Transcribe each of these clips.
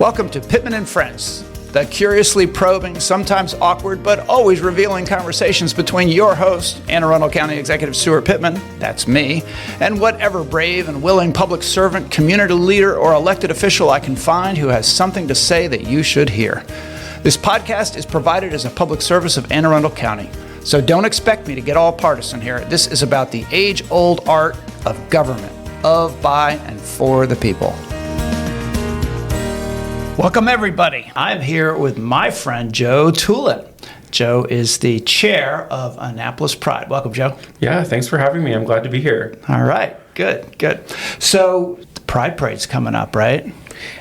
Welcome to Pittman and Friends, the curiously probing, sometimes awkward, but always revealing conversations between your host, Arundel County Executive Steuart Pittman, that's me, and whatever brave and willing public servant, community leader, or elected official I can find who has something to say that you should hear. This podcast is provided as a public service of Anne Arundel County, so don't expect me to get all partisan here. This is about the age-old art of government, of, by, and for the people. Welcome, everybody. I'm here with my friend, Joe Toolan. Joe is the chair of Annapolis Pride. Welcome, Joe. Yeah, thanks for having me. I'm glad to be here. All right, good. So the Pride Parade's coming up, right?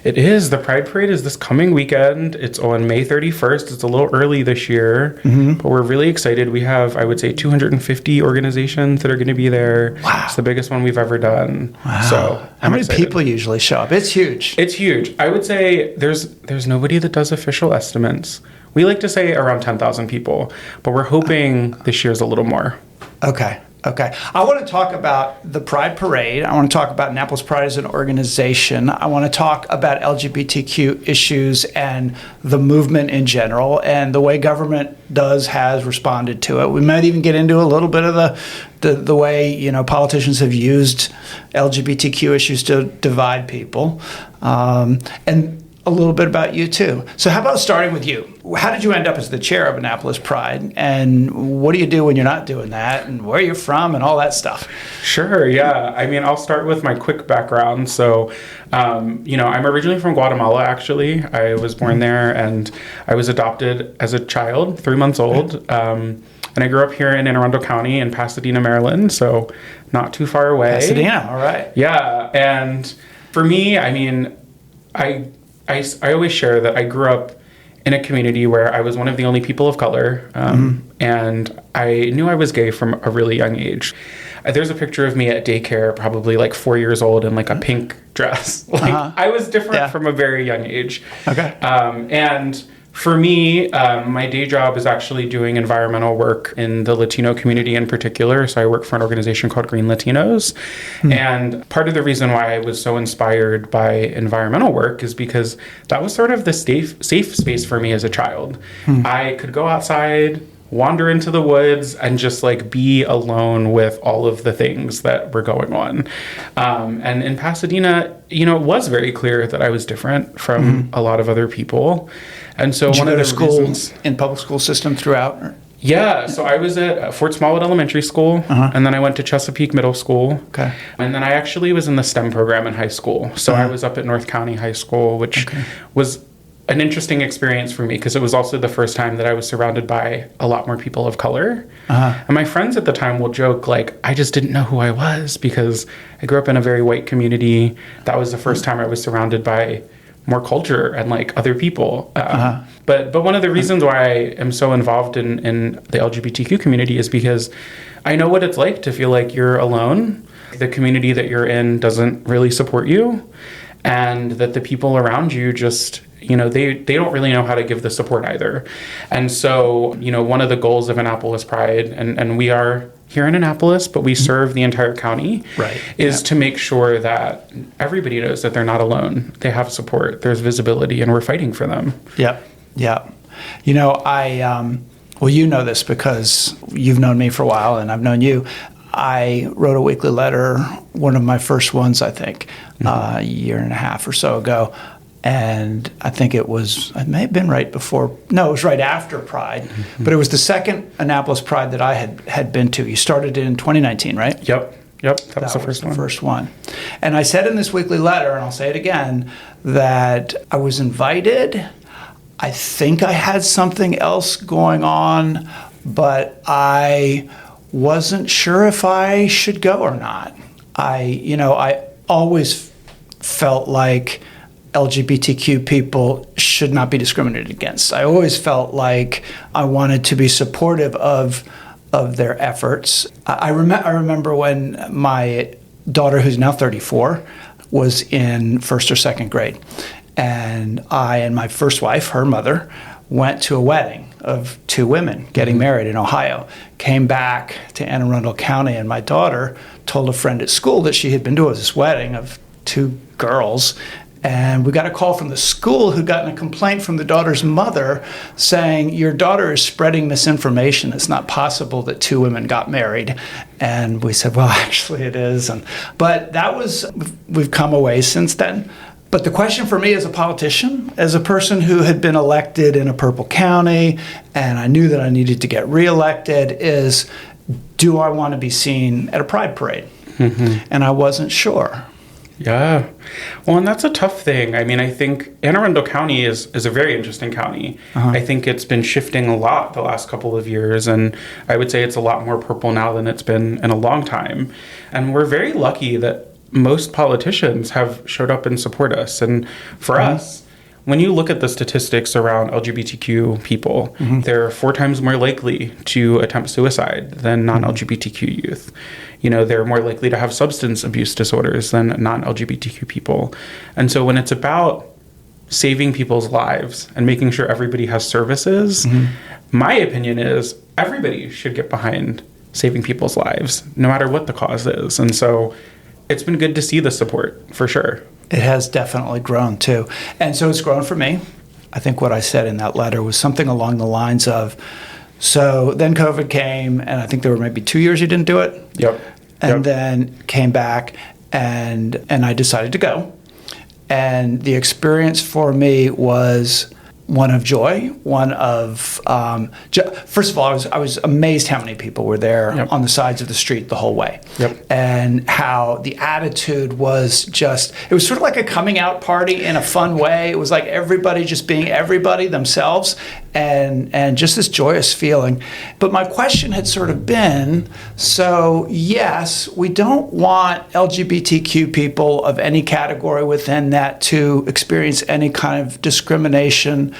It is. The Pride Parade is this coming weekend. It's on May 31st. It's a little early this year, but we're really excited. We have, I would say, 250 organizations that are going to be there. Wow. It's the biggest one we've ever done. Wow. So How many people usually show up? It's huge. It's huge. I would say there's nobody that does official estimates. We like to say around 10,000 people, but we're hoping this year's a little more. Okay. I want to talk about the Pride Parade. I want to talk about Annapolis Pride as an organization. I want to talk about LGBTQ issues and the movement in general and the way government has responded to it. We might even get into a little bit of the way, politicians have used LGBTQ issues to divide people. And a little bit about you too. So how about starting with you? How did you end up as the chair of Annapolis Pride? And what do you do when you're not doing that? And where you're from and all that stuff? Sure, yeah. I'll start with my quick background. So, I'm originally from Guatemala, actually. I was born there and I was adopted as a child, 3 months old. And I grew up here in Anne Arundel County in Pasadena, Maryland. So not too far away. Pasadena, all right. Yeah. And for me, I always share that I grew up in a community where I was one of the only people of color, and I knew I was gay from a really young age. There's a picture of me at daycare, probably like 4 years old, in like a pink dress. I was different from a very young age. Okay. And for me, my day job is actually doing environmental work in the Latino community in particular. So I work for an organization called Green Latinos. And part of the reason why I was so inspired by environmental work is because that was sort of the safe space for me as a child. I could go outside, wander into the woods, and just be alone with all of the things that were going on. And in Pasadena, it was very clear that I was different from a lot of other people. And so Did one you of go the to school reasons, in public school system throughout? Yeah, so I was at Fort Smollett Elementary School, and then I went to Chesapeake Middle School. Okay. And then I actually was in the STEM program in high school. So I was up at North County High School, which was an interesting experience for me because it was also the first time that I was surrounded by a lot more people of color. And my friends at the time will joke, I just didn't know who I was because I grew up in a very white community. That was the first time I was surrounded by more culture and other people. But one of the reasons why I am so involved in the LGBTQ community is because I know what it's like to feel like you're alone. The community that you're in doesn't really support you, and that the people around you just, they don't really know how to give the support either. And so, one of the goals of Annapolis Pride, and we are here in Annapolis, but we serve the entire county, is to make sure that everybody knows that they're not alone. They have support, there's visibility, and we're fighting for them. Yep. Well, you know this because you've known me for a while and I've known you. I wrote a weekly letter, one of my first ones, I think, a year and a half or so ago. And I think it may have been right before, no, it was right after Pride, but it was the second Annapolis Pride that I had been to. You started in 2019, right? Yep, that was the first one. And I said in this weekly letter, and I'll say it again, that I was invited. I think I had something else going on, but I wasn't sure if I should go or not. I always felt like LGBTQ people should not be discriminated against. I always felt like I wanted to be supportive of their efforts. I remember when my daughter, who's now 34, was in first or second grade, and I and my first wife, her mother, went to a wedding of two women getting married in Ohio, came back to Anne Arundel County, and my daughter told a friend at school that she had been to this wedding of two girls, And we got a call from the school who'd gotten a complaint from the daughter's mother saying, your daughter is spreading misinformation. It's not possible that two women got married. And we said, well, actually it is. But we've come away since then. But the question for me as a politician, as a person who had been elected in a purple county, and I knew that I needed to get reelected, is, do I want to be seen at a pride parade? Mm-hmm. And I wasn't sure. Yeah. Well, and that's a tough thing. I mean, I think Arundel County is a very interesting county. Uh-huh. I think it's been shifting a lot the last couple of years, and I would say it's a lot more purple now than it's been in a long time. And we're very lucky that most politicians have showed up and support us. And for us, when you look at the statistics around LGBTQ people, they're 4 times more likely to attempt suicide than non-LGBTQ youth. You know, they're more likely to have substance abuse disorders than non-LGBTQ people. And so when it's about saving people's lives and making sure everybody has services, my opinion is everybody should get behind saving people's lives, no matter what the cause is. And so it's been good to see the support, for sure. It has definitely grown, too. And so it's grown for me. I think what I said in that letter was something along the lines of, so then COVID came, and I think there were maybe 2 years you didn't do it. Yep. And then came back, and I decided to go. And the experience for me was one of joy, one of, first of all, I was amazed how many people were there on the sides of the street the whole way. Yep. And how the attitude was just, it was sort of like a coming out party in a fun way. It was like everybody just being everybody themselves, and just this joyous feeling. But my question had sort of been, so yes, we don't want LGBTQ people of any category within that to experience any kind of discrimination,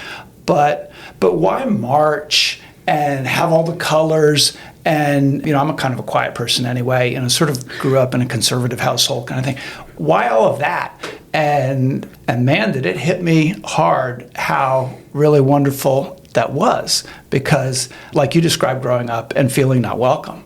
but why march and have all the colors? And, I'm a kind of a quiet person anyway, sort of grew up in a conservative household kind of thing. Why all of that? And man, did it hit me hard how really wonderful that was, because like you described growing up and feeling not welcome.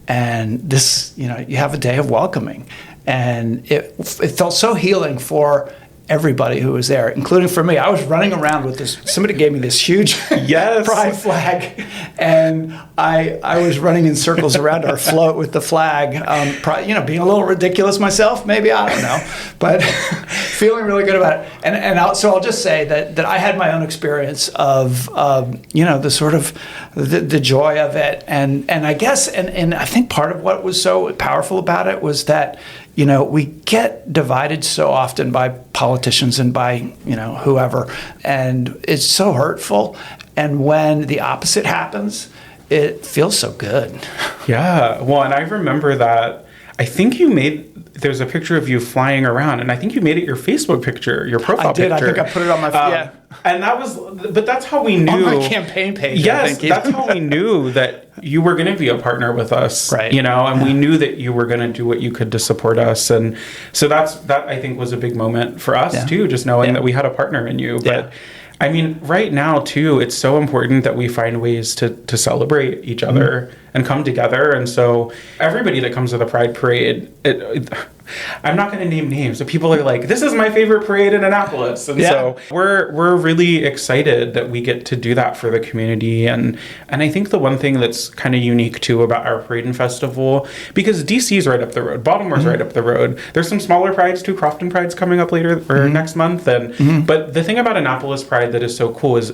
And this, you have a day of welcoming. And it felt so healing for everybody who was there, including for me. I was running around with this, somebody gave me this huge pride flag, and I was running in circles around our float with the flag, being a little ridiculous myself, maybe, I don't know, but feeling really good about it. And so I'll just say that I had my own experience of, the sort of the joy of it. And I guess, and I think part of what was so powerful about it was that, we get divided so often by politicians and by, whoever, and it's so hurtful. And when the opposite happens, it feels so good. Yeah. Well, and I remember that I think there's a picture of you flying around, and I think you made it your Facebook picture, your profile picture. I think I put it on my And that's how we knew. On my campaign page. Yes, that's how we knew that you were going to be a partner with us, right? And we knew that you were going to do what you could to support us, and so that I think was a big moment for us too, just knowing that we had a partner in you. But I mean, right now too, it's so important that we find ways to celebrate each other and come together. And so everybody that comes to the Pride Parade, I'm not going to name names, but people are like, this is my favorite parade in Annapolis. And so we're really excited that we get to do that for the community. And I think the one thing that's kind of unique too about our parade and festival, because DC's right up the road, Baltimore's right up the road. There's some smaller prides too. Crofton Pride's coming up later or next month. And but the thing about Annapolis Pride that is so cool is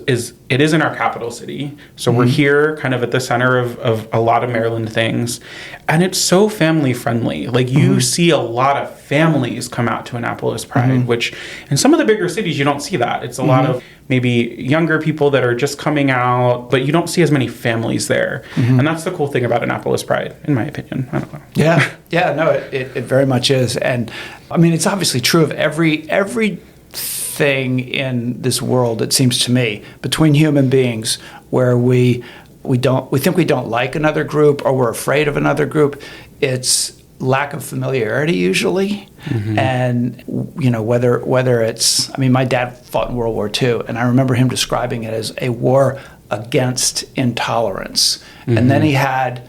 it is in our capital city. So we're here kind of at the center of a lot of Maryland things. And it's so family friendly. Like you see a lot of families come out to Annapolis Pride, which in some of the bigger cities, you don't see that. It's a lot of maybe younger people that are just coming out, but you don't see as many families there. And that's the cool thing about Annapolis Pride, in my opinion. I don't know. No, it very much is. And I mean, it's obviously true of every thing in this world, it seems to me, between human beings, where we think we don't like another group or we're afraid of another group. It's lack of familiarity usually. And whether it's, I mean, my dad fought in World War II, and I remember him describing it as a war against intolerance. And then he had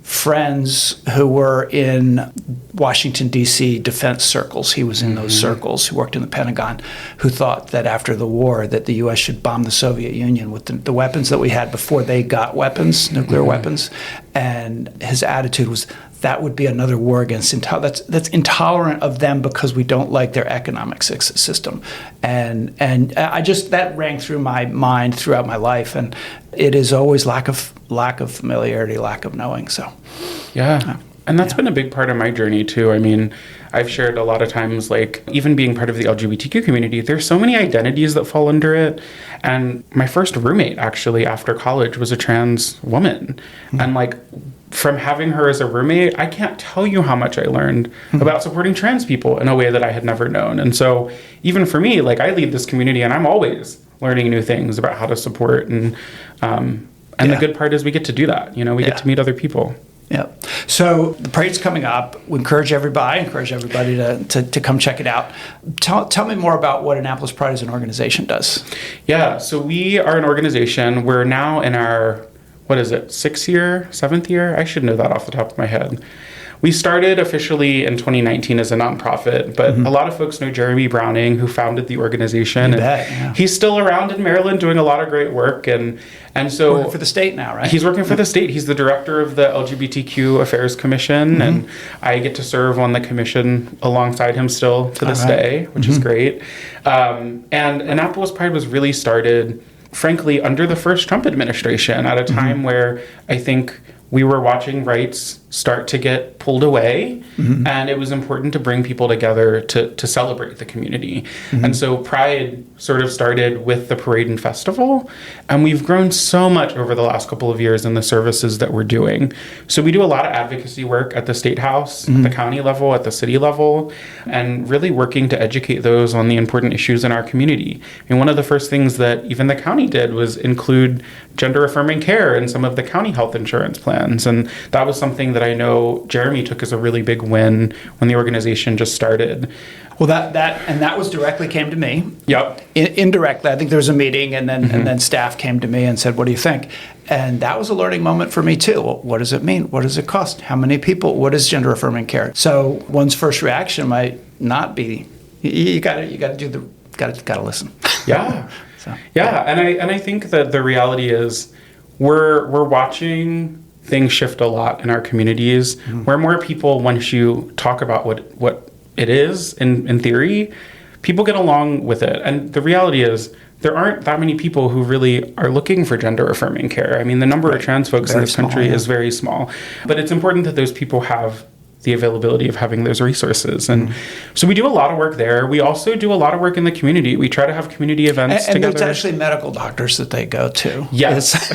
friends who were in Washington, D.C. defense circles. He was in those circles, who worked in the Pentagon, who thought that after the war that the U.S. should bomb the Soviet Union with the weapons that we had before they got weapons, nuclear weapons. And his attitude was, that would be another war against intolerance. That's intolerant of them because we don't like their economic system. And I just, that rang through my mind throughout my life. And it is always lack of familiarity, lack of knowing. So, yeah. And that's been a big part of my journey too. I mean, I've shared a lot of times, like, even being part of the LGBTQ community, there's so many identities that fall under it. And my first roommate, actually, after college was a trans woman. And, like, from having her as a roommate, I can't tell you how much I learned about supporting trans people in a way that I had never known. And so even for me, like, I lead this community and I'm always learning new things about how to support. And the good part is we get to do that. You know, we get to meet other people. Yeah. So the parade's coming up. We encourage everybody to come check it out. Tell me more about what Annapolis Pride as an organization does. Yeah. So we are an organization. We're now in our, what is it, 7th year? I should know that off the top of my head. We started officially in 2019 as a nonprofit, but a lot of folks know Jeremy Browning, who founded the organization. He's still around in Maryland doing a lot of great work. And so working for the state now, right? He's working for the state. He's the director of the LGBTQ Affairs Commission, and I get to serve on the commission alongside him still to this day, which is great. And Annapolis Pride was really started, frankly, under the first Trump administration at a time where I think we were watching rights start to get pulled away, and it was important to bring people together to celebrate the community. And so Pride sort of started with the parade and festival, and we've grown so much over the last couple of years in the services that we're doing. So we do a lot of advocacy work at the State House, at the county level, at the city level, and really working to educate those on the important issues in our community. And one of the first things that even the county did was include gender-affirming care in some of the county health insurance plans, and that was something that I know Jeremy took as a really big win when the organization just started. Well, that was directly came to me. Yep. Indirectly, I think there was a meeting, and then staff came to me and said, "What do you think?" And that was a learning moment for me too. Well, what does it mean? What does it cost? How many people? What is gender affirming care? So one's first reaction might not be, you got to listen. Yeah. And I think that the reality is we're watching things shift a lot in our communities, where more people, once you talk about what it is in theory, people get along with it. And the reality is there aren't that many people who really are looking for gender affirming care. I mean, the number of trans folks in this country is very small, but it's important that those people have the availability of having those resources. And so we do a lot of work there. We also do a lot of work in the community. We try to have community events together. And there's actually medical doctors that they go to. Yes.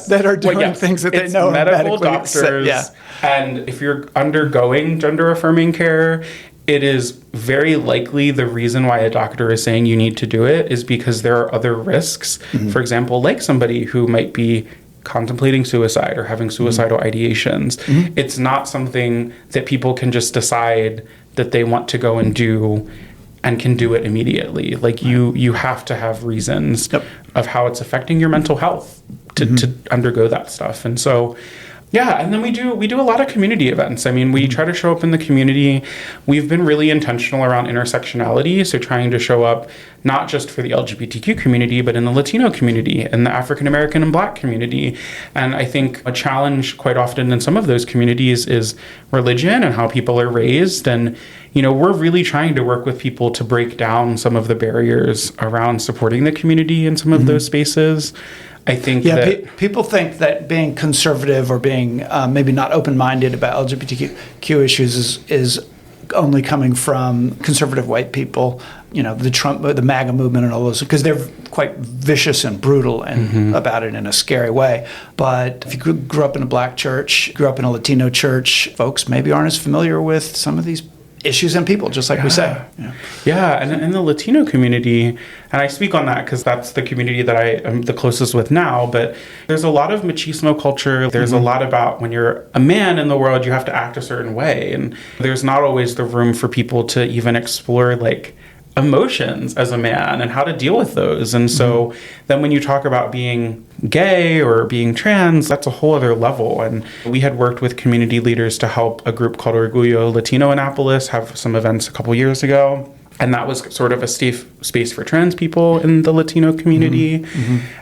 That are doing things that they know medical doctors. And if you're undergoing gender affirming care, it is very likely the reason why a doctor is saying you need to do it is because there are other risks. For example, like somebody who might be contemplating suicide or having suicidal ideations. It's not something that people can just decide that they want to go and do and can do it immediately. Like you have to have reasons of how it's affecting your mental health to undergo that stuff. And so and then we do a lot of community events. I mean, we try to show up in the community. We've been really intentional around intersectionality, so trying to show up not just for the LGBTQ community, but in the Latino community, and the African American and Black community. And I think a challenge quite often in some of those communities is religion and how people are raised. And, you know, we're really trying to work with people to break down some of the barriers around supporting the community in some of those spaces. I think people think that being conservative or being maybe not open-minded about LGBTQ issues is only coming from conservative white people, you know, the MAGA movement and all those, because they're quite vicious and brutal and about it in a scary way. But if you grew up in a Black church, grew up in a Latino church, folks maybe aren't as familiar with some of these issues and people, just like we say. And in the Latino community, and I speak on that because that's the community that I am the closest with now, but there's a lot of machismo culture. There's a lot about when you're a man in the world, you have to act a certain way. And there's not always the room for people to even explore like emotions as a man and how to deal with those. And so then when you talk about being gay or being trans, that's a whole other level. And we had worked with community leaders to help a group called Orgullo Latino Annapolis have some events a couple years ago. And that was sort of a safe space for trans people in the Latino community.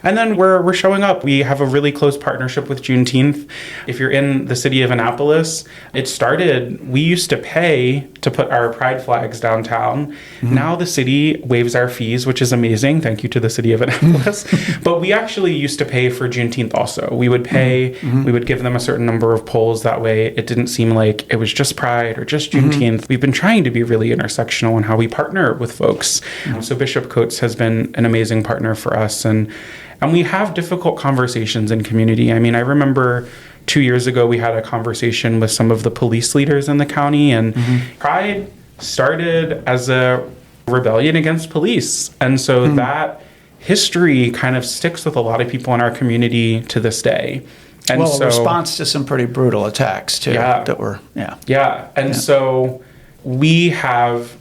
And then we're showing up. We have a really close partnership with Juneteenth. If you're in the city of Annapolis, we used to pay to put our pride flags downtown. Now the city waives our fees, which is amazing. Thank you to the city of Annapolis. But we actually used to pay for Juneteenth also. We would pay, we would give them a certain number of poles. That way it didn't seem like it was just Pride or just Juneteenth. We've been trying to be really intersectional in how we partner with folks. So Bishop Coates has been an amazing partner for us. And we have difficult conversations in community. I mean, I remember 2 years ago, we had a conversation with some of the police leaders in the county, and Pride started as a rebellion against police. And so that history kind of sticks with a lot of people in our community to this day. And a response to some pretty brutal attacks too. So we have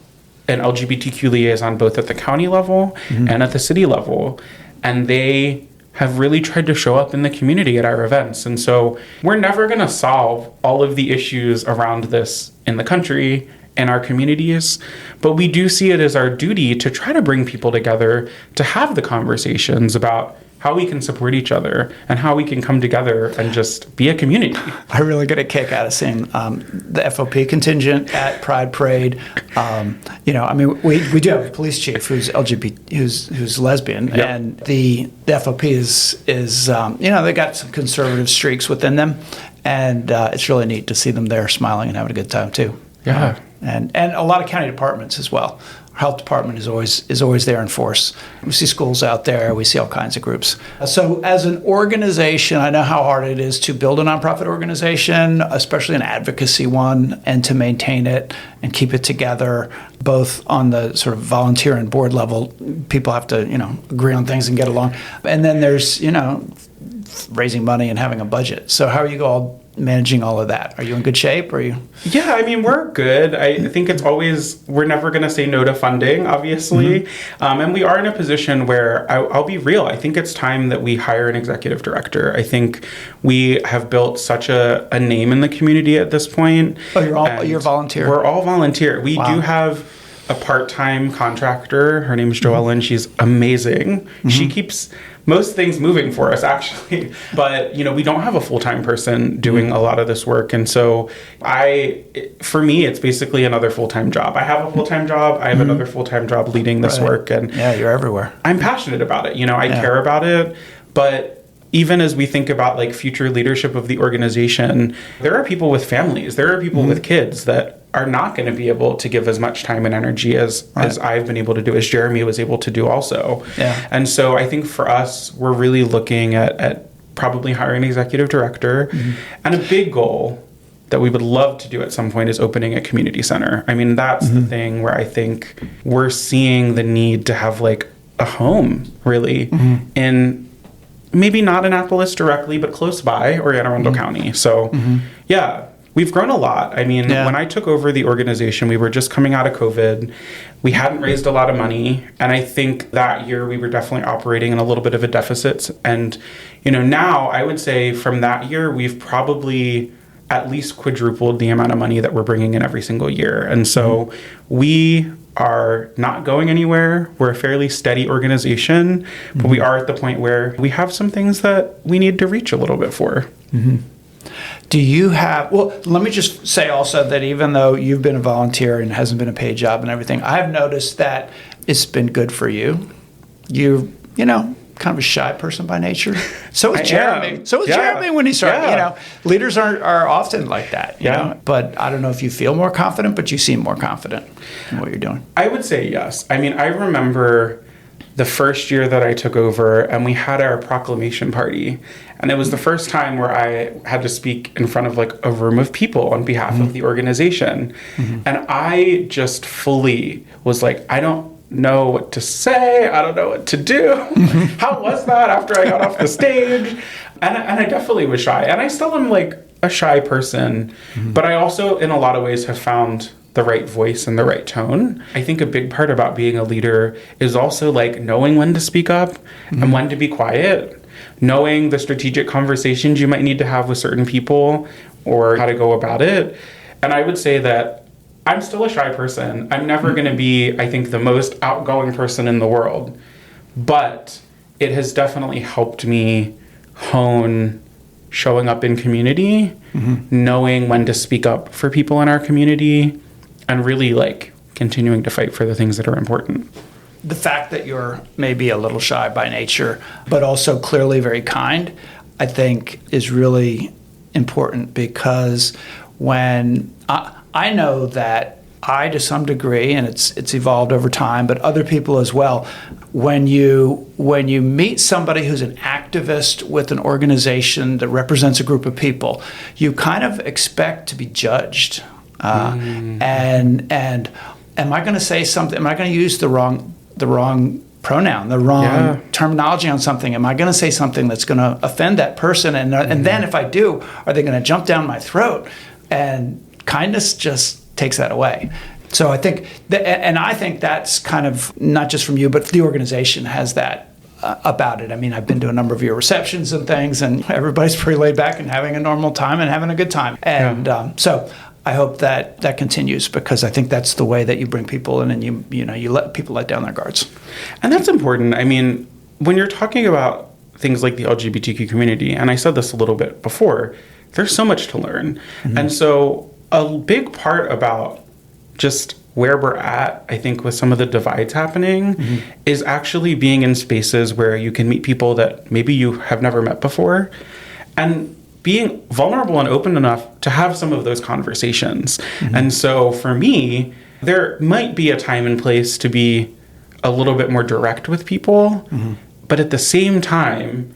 an LGBTQ liaison both at the county level and at the city level. And they have really tried to show up in the community at our events. And so we're never going to solve all of the issues around this in the country and our communities, but we do see it as our duty to try to bring people together to have the conversations about how we can support each other and how we can come together and just be a community. I really get a kick out of seeing the FOP contingent at Pride Parade. We do have a police chief who's LGBT, who's lesbian, and the FOP is they got some conservative streaks within them, and it's really neat to see them there smiling and having a good time too. And a lot of county departments as well. Our health department is always there in force. We see schools out there. We see all kinds of groups. So as an organization, I know how hard it is to build a nonprofit organization, especially an advocacy one, and to maintain it and keep it together, both on the sort of volunteer and board level. People have to, agree on things and get along. And then there's, raising money and having a budget. So how are you all managing all of that? Are you in good shape? Or are you? Yeah, I mean, we're good. I think we're never going to say no to funding, obviously. And we are in a position where I'll be real. I think it's time that we hire an executive director. I think we have built such a name in the community at this point. Oh, you're volunteer? We're all volunteer. We do have a part-time contractor. Her name is Joellen. She's amazing. She keeps most things moving for us, actually. But, we don't have a full-time person doing a lot of this work. And so for me, it's basically another full-time job. I have a full-time job. I have another full-time job leading this work. And yeah, you're everywhere. I'm passionate about it. I care about it. But even as we think about future leadership of the organization, there are people with families. There are people with kids that are not going to be able to give as much time and energy as I've been able to do, as Jeremy was able to do also. Yeah. And so I think for us, we're really looking at probably hiring an executive director. And a big goal that we would love to do at some point is opening a community center. I mean, that's the thing where I think we're seeing the need to have a home, really, in maybe not Annapolis directly, but close by, or in Arundel County. So, we've grown a lot. I mean, when I took over the organization, we were just coming out of COVID. We hadn't raised a lot of money. And I think that year we were definitely operating in a little bit of a deficit. And, now I would say from that year, we've probably at least quadrupled the amount of money that we're bringing in every single year. And so we are not going anywhere. We're a fairly steady organization, but we are at the point where we have some things that we need to reach a little bit for. Do you have, let me just say also that even though you've been a volunteer and it hasn't been a paid job and everything, I've noticed that it's been good for you. You kind of a shy person by nature. So is Jeremy. Jeremy when he started. Leaders are often like that. You know? But I don't know if you feel more confident, but you seem more confident in what you're doing. I would say yes. I mean, I remember the first year that I took over, and we had our proclamation party. And it was the first time where I had to speak in front of a room of people on behalf of the organization. And I just fully was I don't know what to say. I don't know what to do. How was that after I got off the stage? And I definitely was shy. And I still am a shy person. But I also, in a lot of ways, have found the right voice and the right tone. I think a big part about being a leader is also like knowing when to speak up and when to be quiet, knowing the strategic conversations you might need to have with certain people or how to go about it. And I would say that I'm still a shy person. I'm never going to be, I think, the most outgoing person in the world. But it has definitely helped me hone showing up in community, knowing when to speak up for people in our community, and really like continuing to fight for the things that are important. The fact that you're maybe a little shy by nature, but also clearly very kind, I think is really important, because when I know that I, to some degree, and it's evolved over time, but other people as well, when you meet somebody who's an activist with an organization that represents a group of people, you kind of expect to be judged. And am I going to say something? Am I going to use the wrong pronoun, the wrong terminology on something? Am I going to say something that's going to offend that person? And then if I do, are they going to jump down my throat? And kindness just takes that away. So I think that's kind of not just from you, but the organization has that about it. I mean, I've been to a number of your receptions and things, and everybody's pretty laid back and having a normal time and having a good time. And so I hope that continues, because I think that's the way that you bring people in, and you let people let down their guards. And that's important. I mean, when you're talking about things like the LGBTQ community, and I said this a little bit before, there's so much to learn. And so a big part about just where we're at, I think, with some of the divides happening is actually being in spaces where you can meet people that maybe you have never met before, and being vulnerable and open enough to have some of those conversations. And so for me, there might be a time and place to be a little bit more direct with people, but at the same time,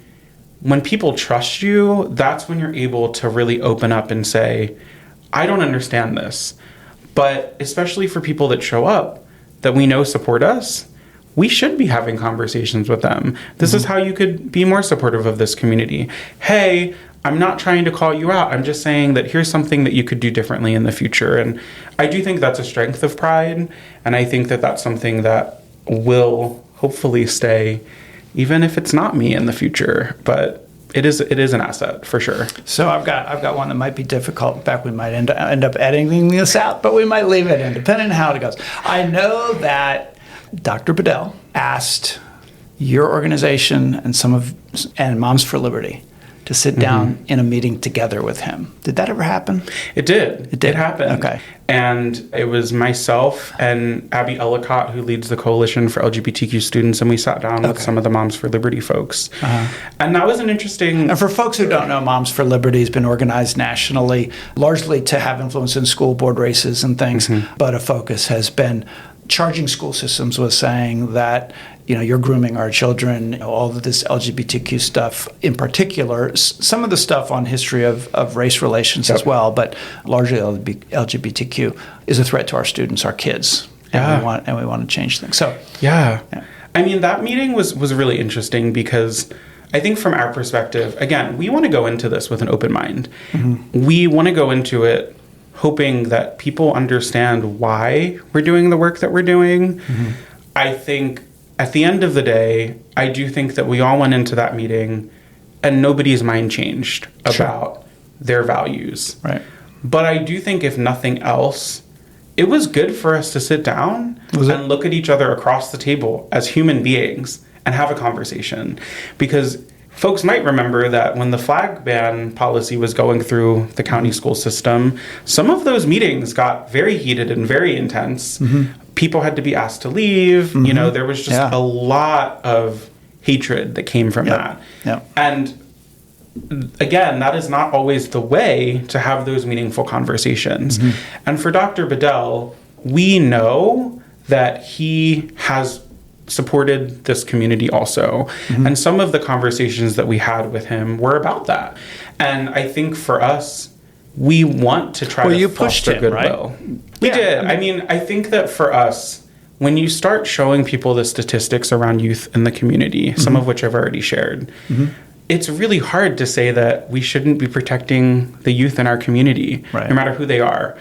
when people trust you, that's when you're able to really open up and say, I don't understand this. But especially for people that show up, that we know support us, we should be having conversations with them. This is how you could be more supportive of this community. Hey, I'm not trying to call you out. I'm just saying that here's something that you could do differently in the future. And I do think that's a strength of Pride. And I think that that's something that will hopefully stay, even if it's not me in the future. But it is an asset for sure. So I've got one that might be difficult. In fact, we might end up editing this out, but we might leave it in, depending on how it goes. I know that Dr. Bedell asked your organization and Moms for Liberty to sit down in a meeting together with him. Did that ever happen? It did. It happened. Okay. And it was myself and Abby Ellicott, who leads the Coalition for LGBTQ Students, and we sat down with some of the Moms for Liberty folks. And that was an interesting... And for folks who don't know, Moms for Liberty has been organized nationally, largely to have influence in school board races and things, but a focus has been charging school systems with saying that, you're grooming our children, all of this LGBTQ stuff in particular, some of the stuff on history of race relations as well, but largely LGBTQ is a threat to our students, our kids, and we want to change things. So I mean, that meeting was really interesting, because I think from our perspective, again, we want to go into this with an open mind. We want to go into it hoping that people understand why we're doing the work that we're doing. I think at the end of the day, I do think that we all went into that meeting and nobody's mind changed about their values. Right. But I do think, if nothing else, it was good for us to sit down and look at each other across the table as human beings and have a conversation. Because folks might remember that when the flag ban policy was going through the county school system, some of those meetings got very heated and very intense. People had to be asked to leave. There was just a lot of hatred that came from that. And again, that is not always the way to have those meaningful conversations. And for Dr. Bedell, we know that he has supported this community also. And some of the conversations that we had with him were about that. And I think for us, we want to try to foster goodwill. Right? We did. I mean, I think that for us, when you start showing people the statistics around youth in the community, some of which I've already shared, it's really hard to say that we shouldn't be protecting the youth in our community, no matter who they are.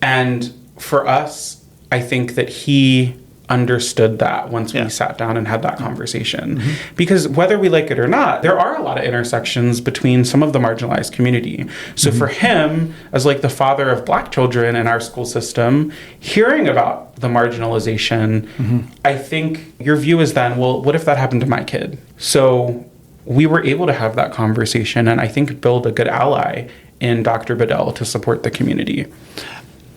And for us, I think that he understood that once we sat down and had that conversation. Because whether we like it or not, there are a lot of intersections between some of the marginalized community. So for him, as like the father of Black children in our school system, hearing about the marginalization, I think your view is then, well, what if that happened to my kid? So we were able to have that conversation and I think build a good ally in Dr. Bedell to support the community.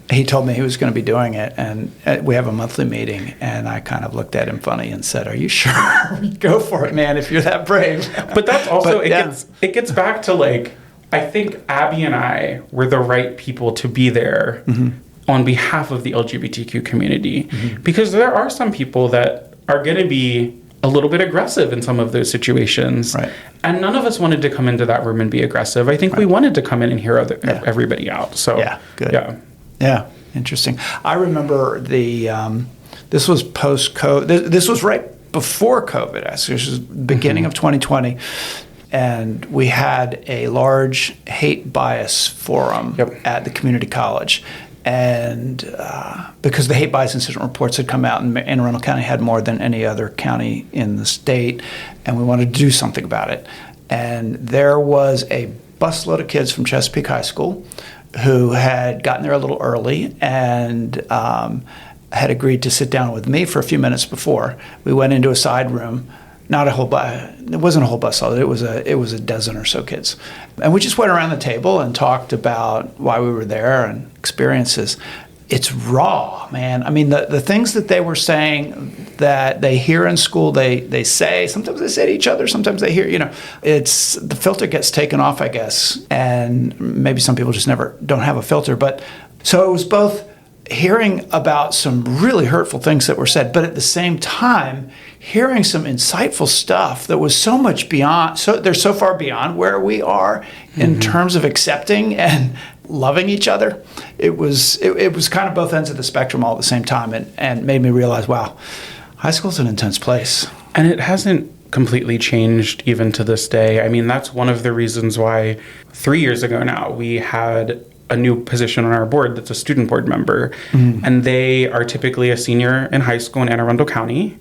He told me he was going to be doing it, and we have a monthly meeting, and I kind of looked at him funny and said, "Are you sure? Go for it, man, if you're that brave." But that's also, it gets back to, like, I think Abby and I were the right people to be there on behalf of the LGBTQ community, because there are some people that are going to be a little bit aggressive in some of those situations. Right. And none of us wanted to come into that room and be aggressive. I think we wanted to come in and hear everybody out. So, good. Yeah. Yeah, interesting. I remember this was post-COVID. This was right before COVID, actually. This was the beginning of 2020. And we had a large hate bias forum at the community college. And because the hate bias incident reports had come out, and Arundel County had more than any other county in the state, and we wanted to do something about it. And there was a busload of kids from Chesapeake High School who had gotten there a little early and had agreed to sit down with me for a few minutes before. We went into a side room, not a whole bus. It wasn't a whole bus load. It was a dozen or so kids, and we just went around the table and talked about why we were there and experiences. It's raw, man. I mean, the things that they were saying that they hear in school, they say, sometimes they say to each other, sometimes they hear, it's the filter gets taken off, I guess. And maybe some people just don't have a filter. But so it was both hearing about some really hurtful things that were said, but at the same time, hearing some insightful stuff that was so much beyond, they're so far beyond where we are in terms of accepting and loving each other. It was kind of both ends of the spectrum all at the same time, and made me realize, wow, high school's an intense place. And it hasn't completely changed even to this day. I mean, that's one of the reasons why 3 years ago now we had a new position on our board that's a student board member. And they are typically a senior in high school in Anne Arundel County.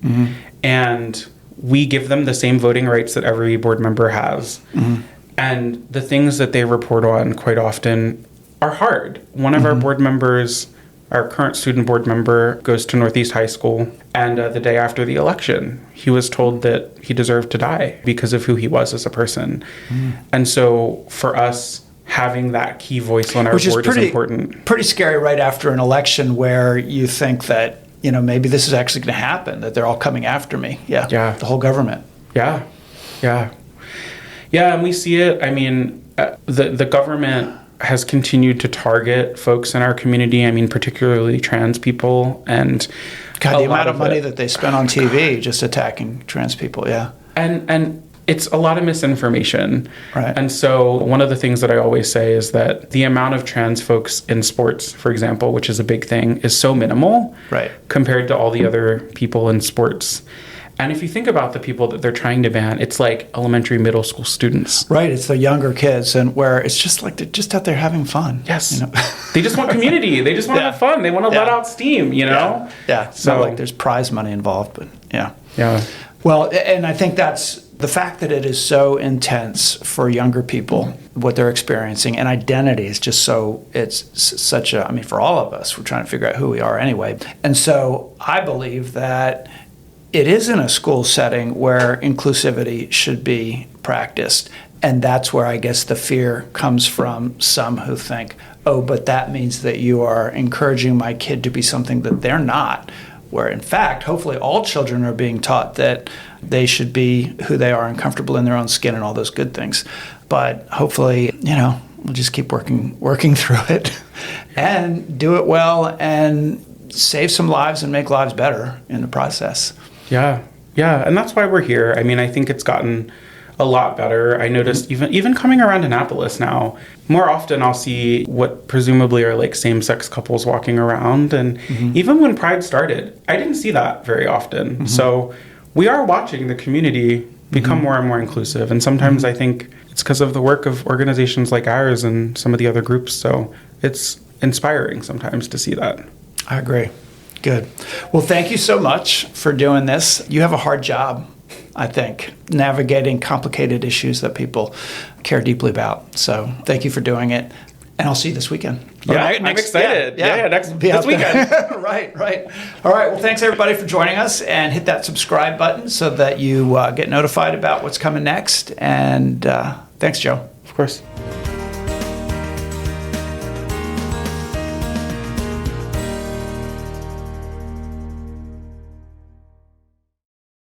And we give them the same voting rights that every board member has. And the things that they report on quite often are hard. One of our board members, our current student board member, goes to Northeast High School, and the day after the election, he was told that he deserved to die because of who he was as a person. And so for us, having that key voice on our board is important. Pretty scary right after an election where you think that, maybe this is actually going to happen, that they're all coming after me. Yeah. The whole government. Yeah, and we see it. I mean, the government has continued to target folks in our community. I mean, particularly trans people, and God, the amount of money that they spend on TV just attacking trans people. Yeah, and it's a lot of misinformation. Right. And so one of the things that I always say is that the amount of trans folks in sports, for example, which is a big thing, is so minimal compared to all the other people in sports. And if you think about the people that they're trying to ban, it's like elementary, middle school students. Right. It's the younger kids, and where it's just like they're just out there having fun. Yes. They just want community. They just want to have fun. They want to let out steam, Yeah. It's not like there's prize money involved, but Yeah. Well, and I think that's the fact that it is so intense for younger people, what they're experiencing, and identity is just it's such for all of us, we're trying to figure out who we are anyway. And so I believe that it is in a school setting where inclusivity should be practiced. And that's where I guess the fear comes from some who think, oh, but that means that you are encouraging my kid to be something that they're not. Where in fact, hopefully all children are being taught that they should be who they are and comfortable in their own skin and all those good things. But hopefully, we'll just keep working through it and do it well and save some lives and make lives better in the process. Yeah, and that's why we're here. I mean, I think it's gotten a lot better. I noticed even coming around Annapolis now, more often I'll see what presumably are like same-sex couples walking around. And even when Pride started, I didn't see that very often. So we are watching the community become more and more inclusive. And sometimes I think it's because of the work of organizations like ours and some of the other groups. So it's inspiring sometimes to see that. I agree. Good. Well, thank you so much for doing this. You have a hard job, I think, navigating complicated issues that people care deeply about. So thank you for doing it. And I'll see you this weekend. Yeah, I'm excited. This weekend. Right. All right. Well, thanks everybody for joining us, and hit that subscribe button so that you get notified about what's coming next. And thanks, Joe. Of course.